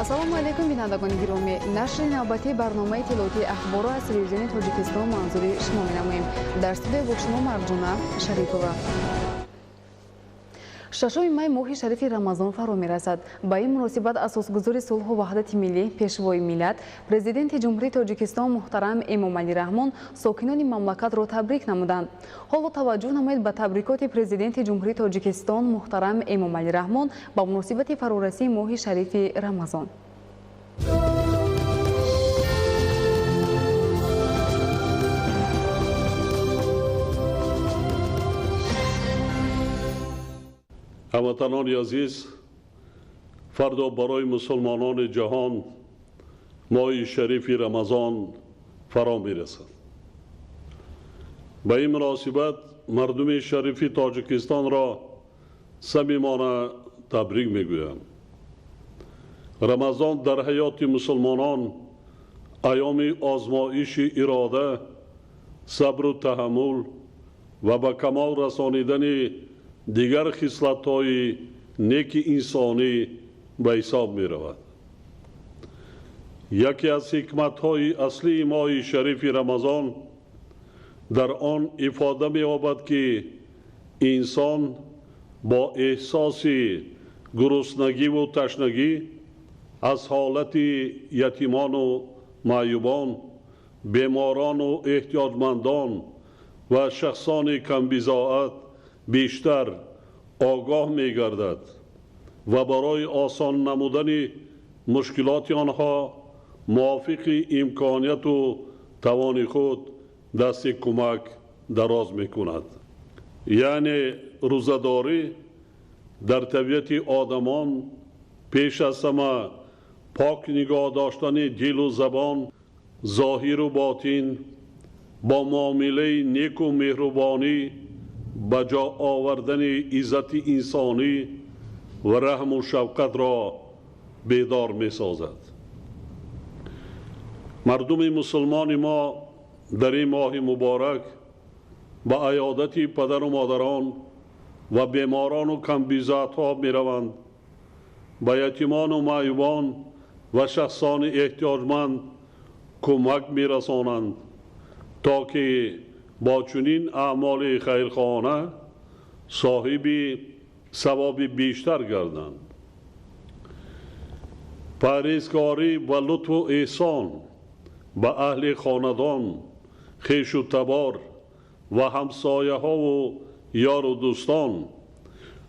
ассалому алайкум бинандагони гиромӣ, нашри навбатии барномаи иттилоотии ахборо аз телевизиони Тоҷикистон манзури шумо менамоем. Дар студия бо шумо Марҷуна Шарипова. 6 май моҳи шарифи Рамазон фаро мерасад. Ба ин муносибат асосгузори сулҳу ваҳдати миллӣ, пешвои миллат, президенти ҷумҳурии Тоҷикистон муҳтарам Эмомалӣ Раҳмон сокинони мамлакатро табрик намуданд. ҳоло таваҷҷӯҳ намоед ба табрикоти президенти ҷумҳурии Тоҷикистон муҳтарам Эмомалӣ Раҳмон ба муносибати фарорасии моҳи шарифи Рамазон. ҳамватанони азиз, фардо барои мусулмонони ҷаҳон моҳи шарифи Рамазон фаро мерасад. Ба ин муносибат мардуми шарифи Тоҷикистонро самимона табрик мегӯям. Рамазон дар ҳаёти мусулмонон айёми озмоиши ирода, сабру таҳаммул ва ба камол расонидани дигар хислатҳои неки инсонӣ ба ҳисоб меравад. яке аз ҳикматҳои аслии моҳи шарифи Рамазон дар он ифода меёбад ки инсон бо эҳсоси гуруснагиву ташнагӣ аз ҳолати ятимону маъюбон, беморону эҳтиёҷмандон ва шахсони камбизоат بیشتر آگاه می گردد و برای آسان نمودن مشکلات آنها موافق امکانیت و توان خود دست کمک دراز می کند. یعنی روزه‌داری در طبیعت آدمان پیش از همه پاک نگاه داشتن دل و زبان، ظاهر و باطن با معامله نیک و مهربانی با جا آوردن عزت انسانی و رحم و شفقت را بیدار می سازد. مردم مسلمان ما در این ماه مبارک با عیادت پدر و مادران و بیماران و کمبیزات ها می روند، با یتیمان و معیوبان و شخصان احتیاجمند کمک می رسانند تا که با چنین اعمال خیرخواهانه صاحب ثواب بیشتر گردند. پرهیزکاری و لطف و احسان به اهل خاندان، خویش و تبار و همسایه ها و یار و دوستان،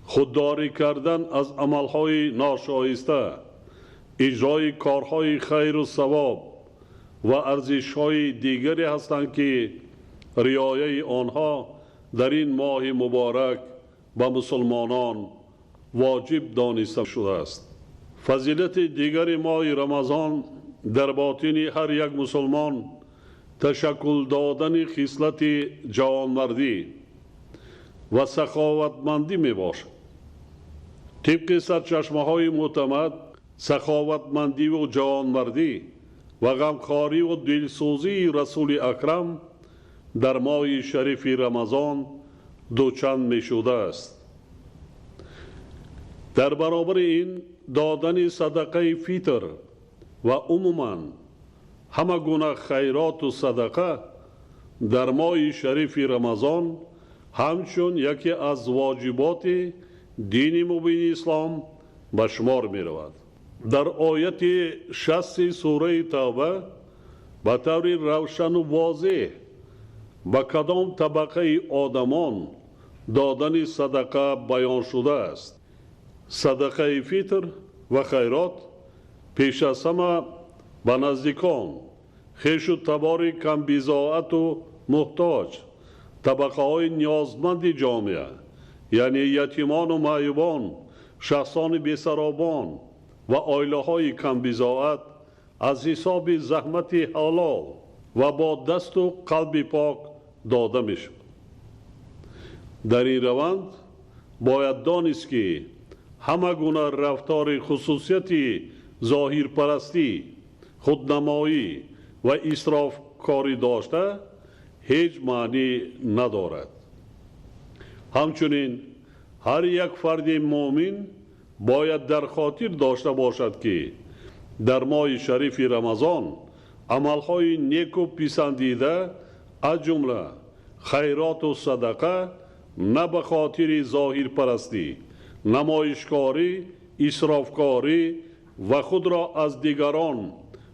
خودداری کردن از عملهای ناشایسته، اجرای کارهای خیر و ثواب و ارزش‌های دیگری هستند که رعایت آنها در این ماه مبارک به مسلمانان واجب دانسته شده است. فضیلت دیگر ماه رمضان در باطن هر یک مسلمان تشکل دادن خصلت جوانمردی و سخاوتمندی می باشد. طبق سرچشمه های معتمد، سخاوتمندی و جوانمردی و غمخواری و دلسوزی رسول اکرم در ماه شریف رمضان دوچند می شده است. در برابر این دادن صدقه فطر و عموماً همه گونه خیرات و صدقه در ماه شریف رمضان همچون یکی از واجبات دین مبین اسلام به شمار می رود. در آیت 60 سوره توبه به طور روشن و واضح با کدام طبقه آدمان دادن صدقه بیان شده است. صدقه فطر و خیرات پیش از همه به نزدیکان، خویش و تبار کم بیزاعت و محتاج، طبقه های نیازمند جامعه یعنی یتیمان و معیوبان، شخصان بیسرابان و عائله های کم بیزاعت از حساب زحمت حلال و با دست و قلب پاک داده می شود. در این روند باید دانست که همه گونه رفتار خصوصیتی ظاهر پرستی، خودنمایی و اسراف کاری داشته هیچ معنی ندارد. همچنین هر یک فرد مؤمن باید در خاطر داشته باشد که در ماه شریف رمضان عملهای نیک و پسندیده از جمله خیرات و صدقه نه به خاطر ظاهر پرستی، نمایشکاری، اسرافکاری و خود را از دیگران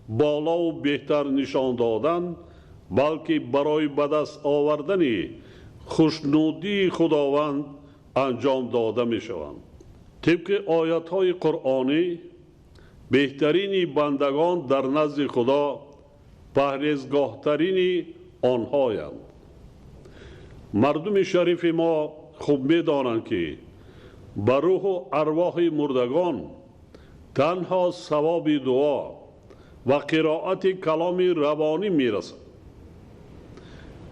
بالا و بهتر نشان دادن، بلکه برای به دست آوردن خوشنودی خداوند انجام داده می شوند. طبق آیات های قرآنی بهترین بندگان در نزد خدا پرهیزگاهترین آنهایند. مردم شریف ما خوب می دانند که به روح و ارواح مردگان تنها ثواب دعا و قرائت کلام روانی می رسد.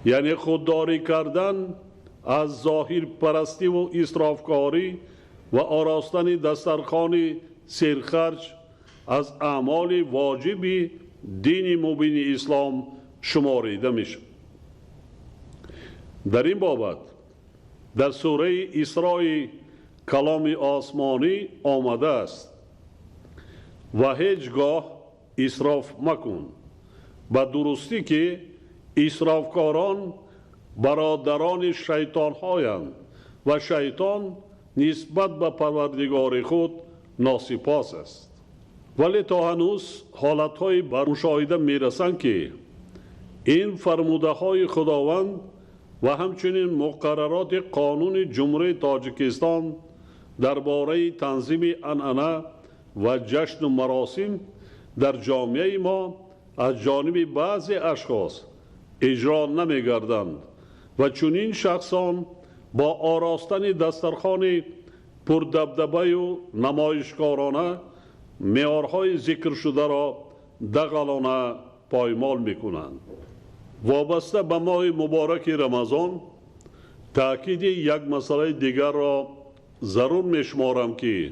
یعنی خودداری کردن از ظاهر پرستی و اسرافکاری و آراستن دسترخوان سرخرج از اعمال واجب دین مبین اسلام شماریده می شود. در این بابت در سوره اسراء کلام آسمانی آمده است: و هیچگاه اسراف مکن، به درستی که اسرافکاران برادران شیطان هایند و شیطان نسبت به پروردگار خود ناسپاس است. ولی تا هنوز حالتهای بر مشاهده می رسند که این فرموده های خداوند و همچنین مقررات قانون جمهوری تاجیکستان درباره تنظیم عنعنه و جشن و مراسم در جامعه ما از جانب بعضی اشخاص اجرا نمی گردند و چنین شخصان با آراستن دسترخوان پردبدبه و نمایشکارانه معیارهای ذکر شده را دغلانه پایمال می کنند. وابسته به ماه مبارک رمضان تأکید یک مسئله دیگر را ضرور می شمارم که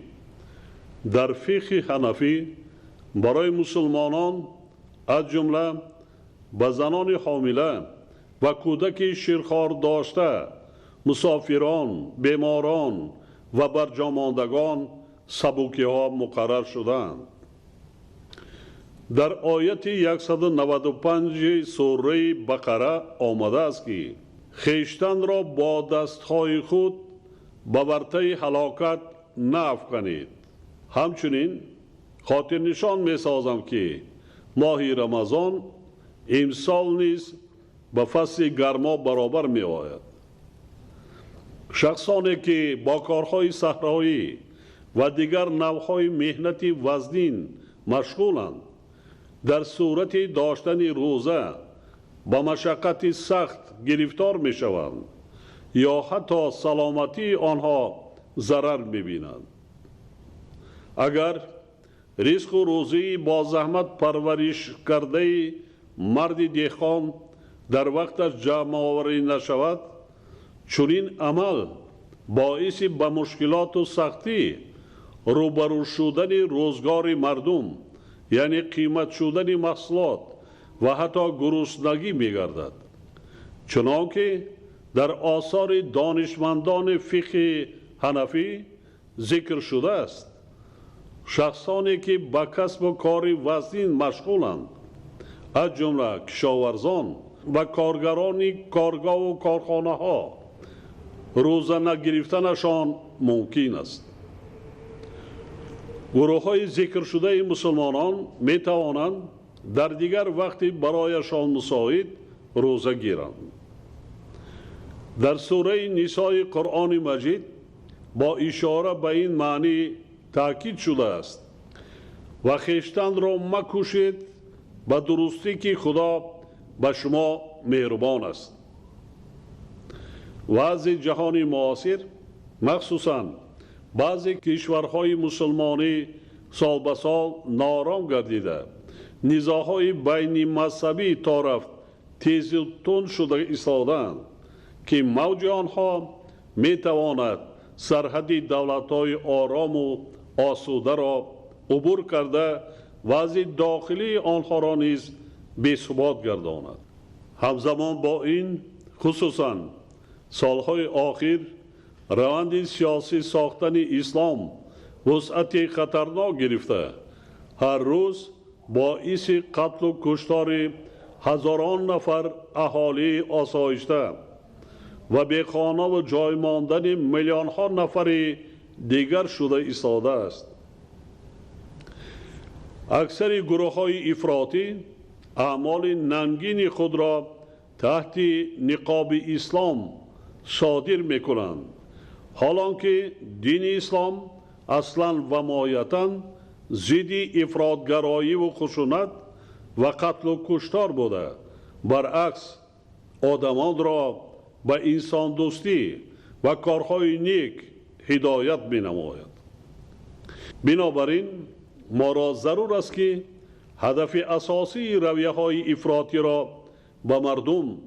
در فقه حنفی برای مسلمانان از جمله به زنان حامله و کودک شیرخوار داشته، مسافران، بیماران و برجاماندگان سبوکی ها مقرر شدند. در آیت 195 سوره بقره آمده است که خویشتن را با دستهای خود به ورطه هلاکت نافکنید. همچنین خاطر نشان می سازم که ماه رمضان امسال نیز به فصل گرما برابر می آید. شخصانی که با کارهای صحرایی و دیگر نوعهای مهنت وزنین مشغولند در صورت داشتن روزه با مشقت سخت گرفتار می شوند یا حتی سلامتی آنها ضرر می بینند. اگر رزق و روزی با زحمت پرورش کرده مرد دهقان در وقتش جمع آوری نشود، چنین عمل باعث به مشکلات و سختی روبرو شدن روزگار مردم، یعنی قیمت شدن محصولات و حتی گرسنگی می گردد. چنانکه در آثار دانشمندان فقه حنفی ذکر شده است: شخصانی که به کسب و کار وزین مشغولند از جمله کشاورزان و کارگران کارگاه و کارخانه ها روزه نگرفتنشان ممکن است. گروه های ذکر شده مسلمانان می توانند در دیگر وقتی برایشان مساعد روزه گیرند. در سوره نساء قرآن مجید با اشاره به این معنی تاکید شده است: و خویشتن را مکوشید به درستی که خدا به شما مهربان است. وضع جهان معاصر مخصوصاً بعضی کشورهای مسلمانی سال به سال نارام گردیده، نزاعهای بین مذهبی طرف تیز و تند شده ایستادند که موج آنها می تواند سرحد دولت‌های آرام و آسوده را عبور کرده وضع داخلی آنها را نیز بی‌ثبات گرداند. همزمان با این خصوصاً سالهای آخر روند سیاسی ساختن اسلام وسعت خطرناک گرفته، هر روز باعث قتل و کشتار هزاران نفر اهالی آسایشته و بیخانه و جای ماندن میلیون ها نفر دیگر شده ایستاده است. اکثر گروه های افراطی اعمال ننگین خود را تحت نقاب اسلام صادر می کنند، حالانکه دین اسلام اصلا و مایتا ضد افراطگرایی و خشونت و قتل و کشتار بوده، برعکس آدمان را به انسان دوستی و کارهای نیک هدایت می نماید. بنابراین ما را ضرور است که هدف اساسی رویه های افراطی را به مردم،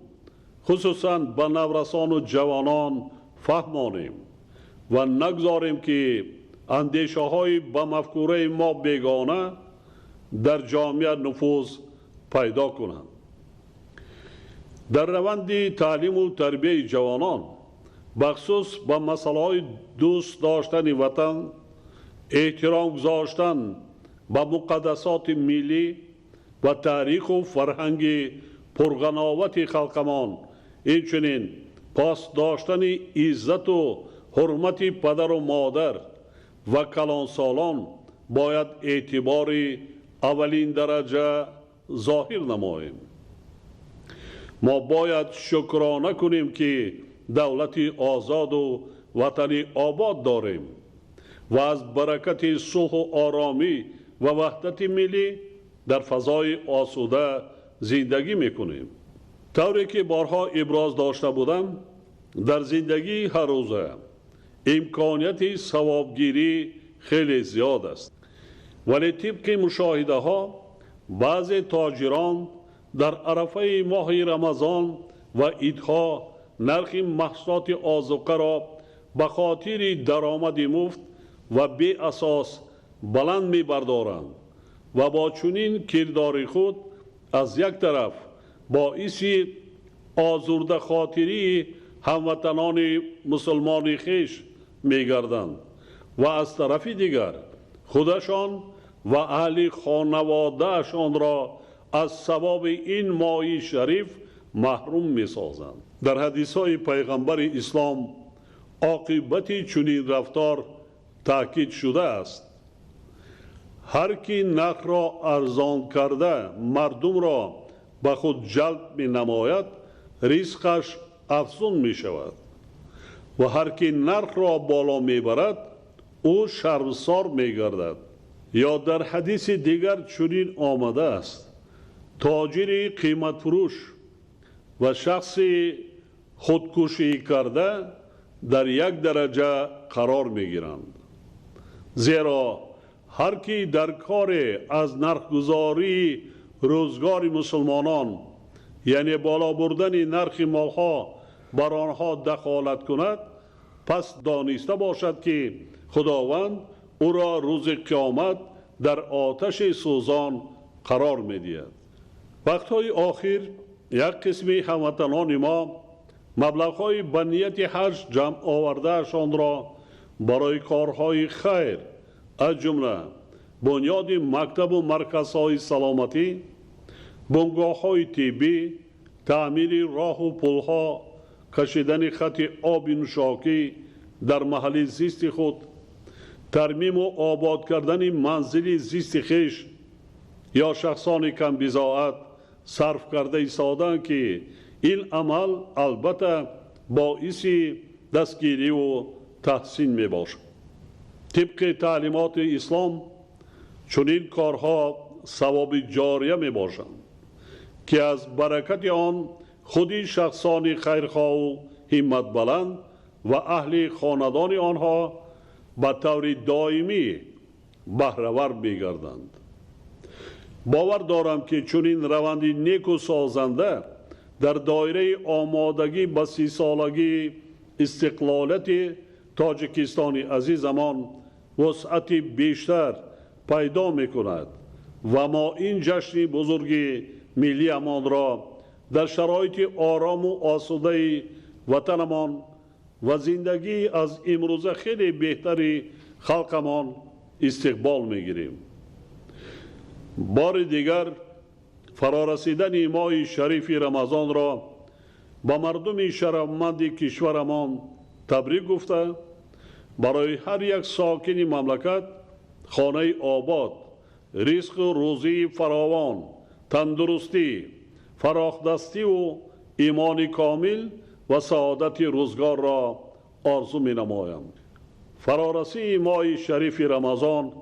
خصوصاً به نورسان و جوانان فهمانیم و نگذاریم که اندیشه های به مفکوره ما بیگانه در جامعه نفوذ پیدا کنند. در روند تعلیم و تربیت جوانان بخصوص به مسائل دوست داشتن وطن، احترام گذاشتن به مقدسات ملی و تاریخ و فرهنگ پرغناوت خلقمان، اینچنین پاس داشتن عزت و حرمت پدر و مادر و کلانسالان باید اعتبار اولین درجه ظاهر نماییم. ما باید شکرانه کنیم که دولت آزاد و وطن آباد داریم و از برکت صلح و آرامی و وحدت ملی در فضای آسوده زندگی میکنیم. طوری که بارها ابراز داشته بودم، در زندگی هر روزه امکانیت ثوابگیری خیلی زیاد است، ولی طبق مشاهده ها بعض تاجران در عرفه ماه رمضان و عیدها نرخ محصولات آذوقه را به خاطر درآمد مفت و بی اساس بلند می بردارند و با چنین کردار خود از یک طرف باعث آزرده خاطری هموطنان مسلمان خیش می گردند و از طرف دیگر خودشان و اهل خانوادهشان را از ثواب این ماه شریف محروم می سازند. در حدیث های پیغمبر اسلام عاقبت چنین رفتار تاکید شده است: هر کی نرخ را ارزان کرده مردم را به خود جلب می نماید، رزقش افزون می شود و هر کی نرخ را بالا می برد او شرمسار می گردد. یا در حدیث دیگر چنین آمده است: تاجر قیمت فروش و شخص خودکشی کرده در یک درجه قرار می گیرند، زیرا هر کی در کار از نرخگذاری روزگار مسلمانان، یعنی بالا بردن نرخ مالها، بر آنها دخالت کند، پس دانسته باشد که خداوند او را روز قیامت در آتش سوزان قرار می دهد. وقتهای آخر یک قسم هموطنان ما مبلغ‌های به نیت حج جمع آوردهشان را برای کارهای خیر، از جمله بنیاد مکتب و مرکزهای سلامتی، بنگاه‌های طبی، تعمیر راه و پل‌ها، کشیدن خط آب نوشاکی در محل زیست خود، ترمیم و آباد کردن منزل زیست خیش یا شخصان کم بضاعت صرف کرده ایستادند که این عمل البته باعث دستگیری و تحسین می باشد. طبق تعلیمات اسلام چنین کارها ثواب جاریه می باشند که از برکت آن خودی شخصان خیرخواه و همت بلند و اهل خاندان آنها به طور دائمی بهره‌ور می گردند. باور دارم که چنین روند نیک و سازنده در دایره آمادگی به 30 سالگی استقلالیت تاجیکستان عزیزمان وسعت بیشتر پیدا می کند و ما این جشن بزرگ ملی امان را در شرایط آرام و آسوده وطنمان و زندگی از امروز خیلی بهتری خلقمان استقبال می گیریم. بار دیگر فرارسیدن ماه شریف رمضان را با مردم شرفمند کشورمان تبریک گفته برای هر یک ساکن مملکت خانه آباد، رزق و روزی فراوان، تندرستی، فراخدستی و ایمان کامل و سعادت روزگار را آرزو می نمایم. فرارسی ماه شریف رمضان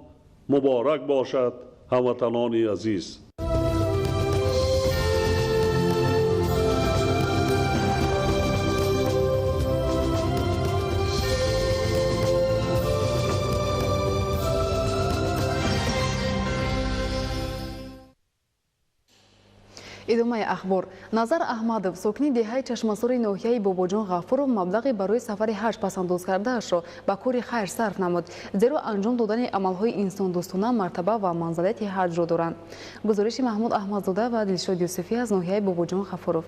مبارک باشد هموطنان عزیز. ادامه اخبار. نظر احمدов ساکن دهه چشماسور ناحیه باباجان غفورов مبلغی برای سفر حج پسنداز کرده اش را به کار خیر صرف نمود، زیرا انجام دادن عملهای انسان دوستانه مرتبه و منزلت حج را دارند. گزارش محمود احمدزاده و دلشاد یوسفی از ناحیه باباجان غفورov.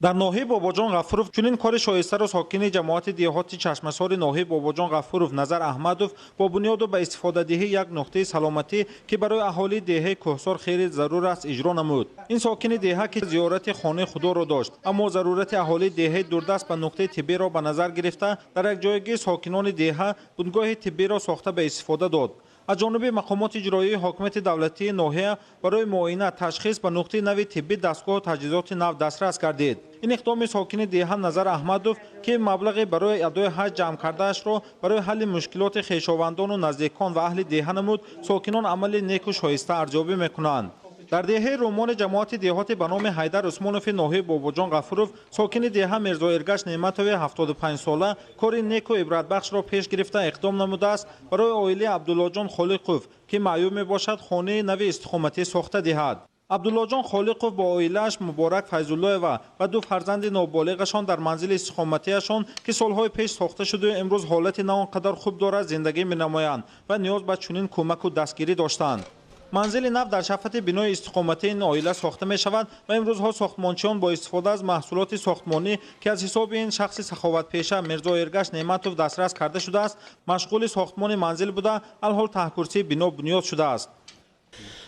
در ناحیه باباجان غفورov چنین کار شایسته را ساکن جماعت دیهاتی چشمسار ناحیه باباجان غفورov نظر احمدov با بنیاد و به استفاده دهی یک نقطه سلامتی که برای اهالی دهه کوهسار خیلی ضرور است اجرا نمود. این ساکن دهه که زیارت خانه خدا را داشت اما ضرورت اهالی دهه دوردست به نقطه طبی را به نظر گرفته در یک جایگاه ساکنان دهه بنگاه طبی را ساخته به استفاده داد. از جانب مقامات اجرایی حاکمیت دولتی ناحیه برای معاینه تشخیص به نقطه نوی طبی دستگاه و تجهیزات نو دسترس گردید. این اقدام ساکن دهه نظر احمدov که مبلغ برای ادای حج جمع کرده اش را برای حل مشکلات خویشاوندان و نزدیکان و اهل دهه نمود، ساکنان عمل نیک و شایسته ارزیابی میکنند. در دهه رومان جماعت دیهات به نام حیدر عثمانوف ناحیه باباجان غفورov ساکن دهه میرزا ارگش نعمتوی 75 ساله کار نیک و عبرت بخش را پیش گرفته اقدام نموده است برای عائله عبدالله جان خالقov که معیوب میباشد خانه نوی استقامتی ساخته دهد. عبدالله جان خالقov با عائله‌اش مبارک فیض‌الله و دو فرزند نابالغشان در منزل استقامتیشان که سالهای پیش ساخته شده و امروز حالت نه آنقدر خوب دارد زندگی می‌نمایند و نیاز به چنین کمک و دستگیری داشتند. منزل نو در شفت بنای استقامتی این عائله ساخته می شود و امروزها ساختمانچیان با استفاده از محصولات ساختمانی که از حساب این شخص سخاوت پیشه میرزا ارگش نعمتوف دسترس کرده شده است مشغول ساختمان منزل بوده، الحال تهکرسی بنا بنیاد شده است.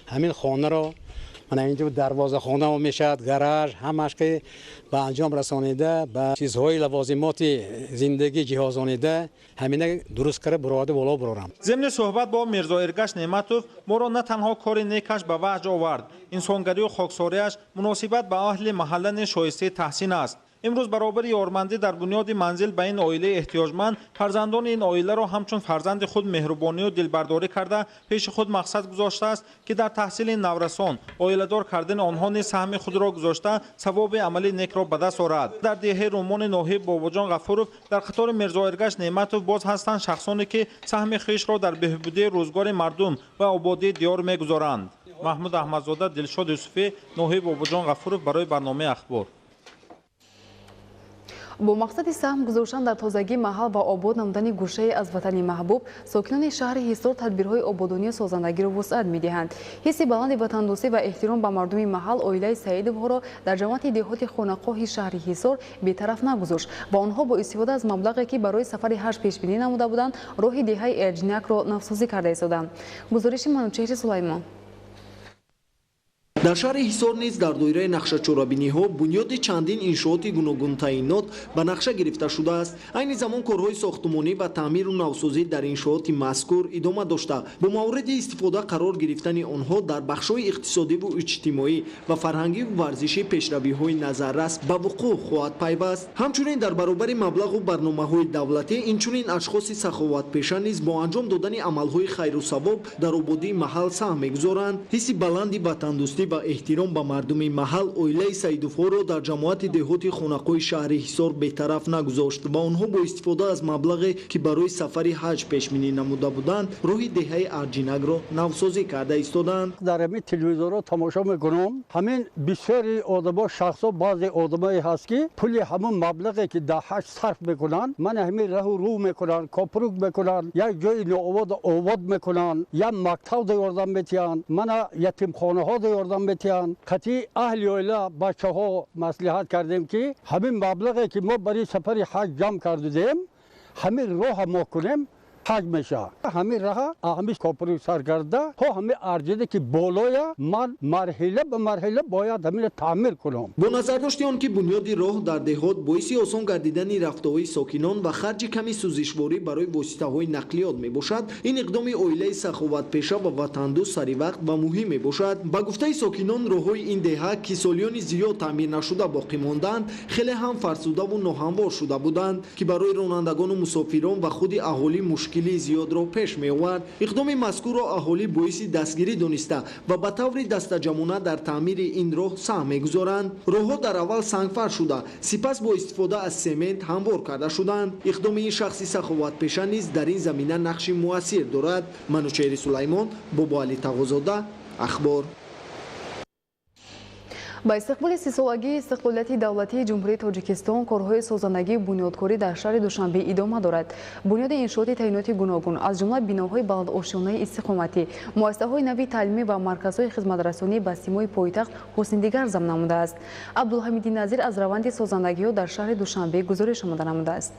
همین خانه را من اینجا دروازه خانه و میشد گاراژ همش که به انجام رسانیده به چیزهای لوازمات زندگی جهازانیده همینه درست کرده براده بالا برارم. ضمن صحبت با میرزا ارگش نعمتوف ما را نه تنها کار نیکش به وجه آورد، انسانگری و خاکساریش مناسبت به اهل محله شایسته تحسین است. امروز برابر یارمندی در بنیاد منزل به این عائله احتیاجمند فرزندان این عائله را همچون فرزند خود مهربانی و دلبرداری کرده پیش خود مقصد گذاشته است که در تحصیل نورسان عائله‌دار کردن آنها نیز سهم خود را گذاشته ثواب عمل نیک را به دست آورد. در دهه رومان ناحیه باباجان غفورov در خطار میرزا ارگش نعمتوف باز هستند شخصانی که سهم خویش را در بهبودی روزگار مردم و آبادی دیار میگذارند. محمود احمدزاده، دلشاد یوسفی، ناحیه باباجان غفورov برای برنامه اخبار. با مقصد سهم گذاشتن در تازگی محل و آباد نمودن گوشه از وطن محبوب ساکنان شهر حصار تدبیرهای آبادانی و سازندگی را وسعت می‌دهند. حس بلند وطن‌دوستی و احترام به مردم محل عائله سعیدوف را در جماعت دهات خانقاه شهر حصار بی‌طرف نگذاشت و آنها با استفاده از مبلغی که برای سفر حج پیش بینی نموده بودند راه دهه ارجنک را نوسازی کرده ایستادند. گزارش منوچهر سلیمان. در شهر حصار نیز در دایره نقشه‌چورابینی‌ها بنیاد چندین انشاءات گوناگون تعیینات به نقشه گرفته شده است. عین زمان کارهای ساختمانی و تعمیر و نوسازی در انشاءات مذکور ادامه داشته با مورد استفاده قرار گرفتن آنها در بخش‌های اقتصادی و اجتماعی و فرهنگی و ورزشی پیشروی‌های نظررس به وقوع خواهد پیوست. همچنین در برابر مبلغ و برنامه‌های دولتی اینچنین اشخاص سخاوتپیشه نیز با انجام دادن عمل‌های خیر و ثواب در آبادی محل سهم می‌گذارند. حس بلندی وطن‌دوستی و احترام به مردم محل عائله سعیدوف‌ها را در جماعت دهات خانقاه شهر حصار بی‌طرف نگذاشت و آنها با استفاده از مبلغی که برای سفر حج پیش بینی نموده بودند راه دهه ارجنک را نوسازی کرده ایستادند. در همین تلویزیون تماشا میکنم همین بسیاری آدما شخصا بعضی آدمایی هست که پول همون مبلغی که در حج صرف میکنن من همین راه رو میکنن کاپروک میکنن یک جای نوآباد آباد میکنن یا مکتب یاردم میتیان من یتیم خانه ها یاردم میتیان قطعی اهل عائله بچه ها مصلحت کردیم که همین مبلغی که ما برای سفر حج جمع کردیم همین راه ما کنیم حج میشه همین راه همین کپری سرگرده ها همین ارجده که بالای من مرحله به مرحله باید همین تعمیر کنم. با نظر داشتی آن که بنیاد راه در دهات باعث آسان گردیدن رفته‌های ساکنان و خرج کمی سوزشواری برای واسطه‌های نقلیات میباشد، این اقدام عائله سخاوت‌پیشه و وطندوست سری وقت و مهم میباشد. با گفته ساکنان راه‌های این دهه که سالیان زیاد تعمیر نشده باقی ماندند، خیلی هم فرسوده و ناهموار شده بودند که برای رانندگان و مسافران و خود اهالی مشکلی زیاد را پیش می آورد. اقدام مذکور را اهالی باعث دستگیری دانسته و به طور دستجمعانه در تعمیر این راه سهم می‌گذارند. راه‌ها در اول سنگفر شده، سپس با استفاده از سمنت هموار کرده شدند. اقدام این شخصی سخاوت‌پیشه نیز در این زمینه نقش مؤثر دارد. منوچهر سلیمان، بابا علی تقوزاده، اخبار. با استقبال 30 سالگی استقلالیت دولتی جمهوری تاجیکستان، کارهای سازندگی و بنیادکاری در شهر دوشنبه ادامه دارد. بنیاد انشاءات تعیناتی گوناگون از جمله بناهای بلندآشیانه استقامتی، مؤسسه‌های نوی تعلیمی و مرکزهای خدمترسانی به سیمای پایتخت حسن دیگر ضمن نموده است. عبدالحمید نظیر از روند سازندگی‌ها در شهر دوشنبه گزارش آمده نموده است.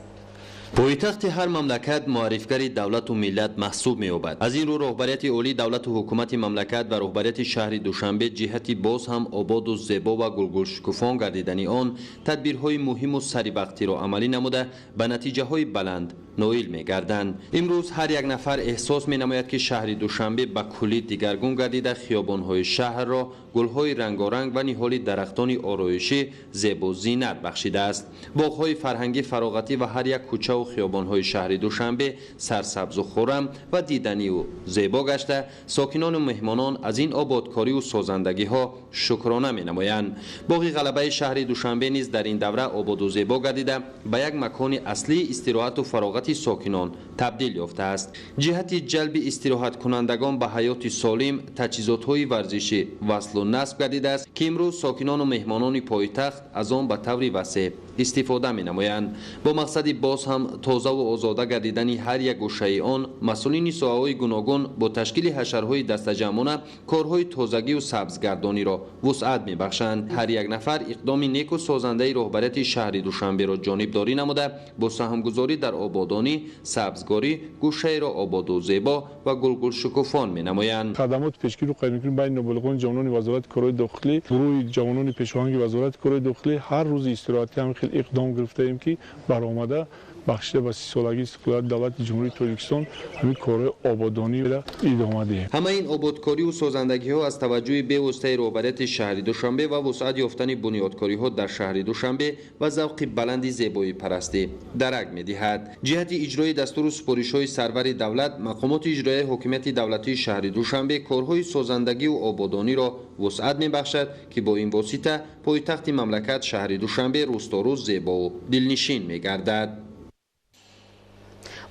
پایتخت هر مملکت معرفگر دولت و ملت محسوب می‌یابد. از این رو رهبریت عالی دولت و حکومت مملکت و رهبریت شهر دوشنبه جهتی باز هم آباد و زیبا و گلگلشکوفان گردیدن آن تدبیرهای مهم و سری وقتی را عملی نموده به نتیجه‌های بلند نائل می‌گردند. امروز هر یک نفر احساس می‌نماید که شهر دوشنبه به کلی دیگرگون گردیده، خیابان‌های شهر را گل‌های رنگارنگ و نهال درختان آرایشی زیبا و زینت بخشیده است. باغ‌های فرهنگی فراغتی و هر یک کوچه و خیابان‌های شهر دوشنبه سرسبز و خرم و دیدنی و زیبا گشته، ساکنان و مهمانان از این آبادکاری و سازندگی‌ها شکرانه می‌نمایند. باغ غلبه شهر دوشنبه نیز در این دوره آباد و زیبا گردیده به یک مکان اصلی استراحت و فراغت ساکنان تبدیل یافته است. جهت جلب استراحت کنندگان به حیات سالم، تجهیزات‌های ورزشی وصل و نصب گردیده است که امروز ساکنان و مهمانان پایتخت از آن به طور وسیع استفاده می‌نمایند. با مقصد باز هم تازه و آزاده گردیدن هر یک گوشه آن، مسئولین ساحه‌های گوناگون با تشکیل حشرهای دستجمعانه کارهای تازگی و سبزگردانی را وسعت می‌بخشند. هر یک نفر اقدام نیک و سازنده رهبریت شهر دوشنبه را جانبداری نموده با سهمگذاری در آبادانی، سبزگاری، گوشه را آباد و زیبا و گلگل شکوفان می‌نمایند. خدمات پیشگیری و قیمتگیری بین نوبلغان جوانان وزارت کارهای داخلی، گروه جوانان پیشاهنگ وزارت کارهای داخلی هر روز استراحتی هم خیلی اقدام گرفته ایم که برآمده بخشیده به 30 سالگی استقلال دولت جمهوری تاجیکستان همین کارهای آبادانی را ادامه دهیم. همه این آبادکاری و سازندگی‌ها از توجه به واسطه رهبریت شهر دوشنبه و وسعت یافتن بنیادکاری‌ها در شهر دوشنبه و ذوق بلند زیبایی پرستی درک می‌دهد. جهت اجرای دستور و سپارش‌های سرور دولت، مقامات اجرایی حکومت دولتی شهر دوشنبه کارهای سازندگی و آبادانی را وسعت می‌بخشد که با این واسطه پایتخت مملکت شهر دوشنبه روز تا روز زیبا و دلنشین می‌گردد.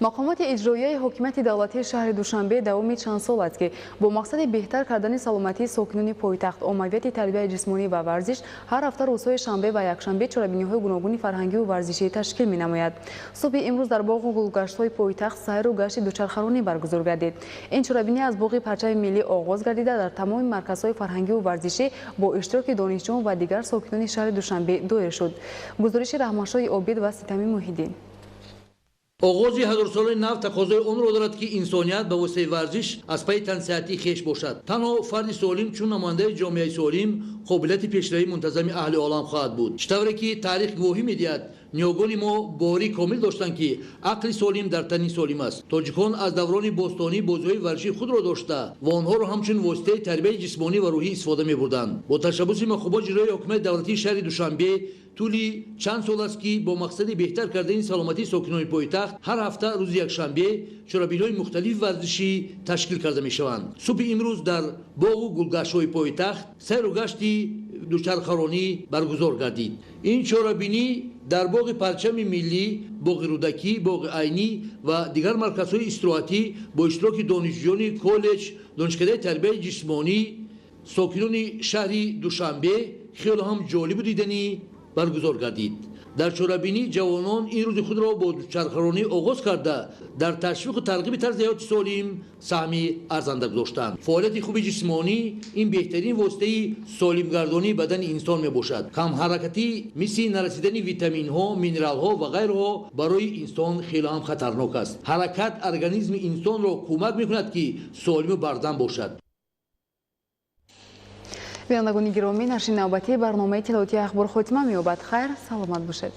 مقامات اجرایی حکومت دولتی شهر دوشنبه دوام چند سال است که با مقصد بهتر کردن سلامتی ساکنان پایتخت، عمومیت تربیت جسمانی و ورزش هر هفته روزهای شنبه و یکشنبه چرابینی‌های گوناگون فرهنگی و ورزشی تشکیل می‌نماید. صبح امروز در باغ و گلگشت‌های پایتخت سیر و گشت دوچرخه‌رانی برگزار گردید. این چرابینی از باغ پرچم ملی آغاز گردیده در تمام مرکزهای فرهنگی و ورزشی با اشتراک دانشجویان و دیگر ساکنان شهر دوشنبه دایر شد. گزارش رحمت‌شاه عابد و ستمی محیدین. оғози ҳазорсолаи нав тақозои онро дорад ки инсоният ба воситаи варзиш аз пайи тансиҳатии хеш бошад. танҳо фарди солим чун намояндаи ҷомеаи солим қобилияти пешравии мунтазами аҳли олам хоҳад буд. чӣ тавре ки таърих гувоҳӣ медиҳад ниёгони мо бори комил доштанд ки ақли солим дар тани солим аст. тоҷикон аз даврони бостонӣ бозиҳои варзиши худро дошта ва онҳоро ҳамчун воситаи тарбияи ҷисмонӣ ва рӯҳӣ истифода мебурданд. бо ташаббуси махубот ҷирои ҳокимияти давлатии шаҳри душанбе тӯли чанд сол аст ки бо мақсади беҳтар кардани саломатии сокинони пойтахт ҳар ҳафта рӯзи якшанбе чорабинои мухталиф варзишӣ ташкил карда мешаванд. субҳи имрӯз дар боғу гулгаштҳои пойтахт сайру гашти дучархаронӣ баргузор гардид. ин чорабинӣ дар боғи парчами миллӣ, боғи рӯдакӣ, боғи айнӣ ва дигар марказҳои истироҳатӣ бо иштироки донишҷӯёни коллеҷ, донишкадаи тарбияи ҷисмонӣ, сокинони шаҳри душанбе хело ҳам ҷолибу диданӣ баргузор гардид. дар чорабинӣ ҷавонон ин рӯзи худро бо чархаронӣ оғоз карда дар ташвиқу тарғиби тарзи ҳаёти солим саҳми арзанда гузоштанд. фаъолияти хуби ҷисмонӣ ин беҳтарин воситаи солимгардонии бадани инсон мебошад. камҳаракатӣ мисли нарасидани витаминҳо, минералҳо ва ғайраҳо барои инсон хеле ҳам хатарнок аст. ҳаракат организми инсонро кӯмак мекунад ки солиму бардам бошад. бинандагони гиромӣ, нашри навбатии барномаи иттилоотии ахбор хотима меёбад. хайр, саломат бошед.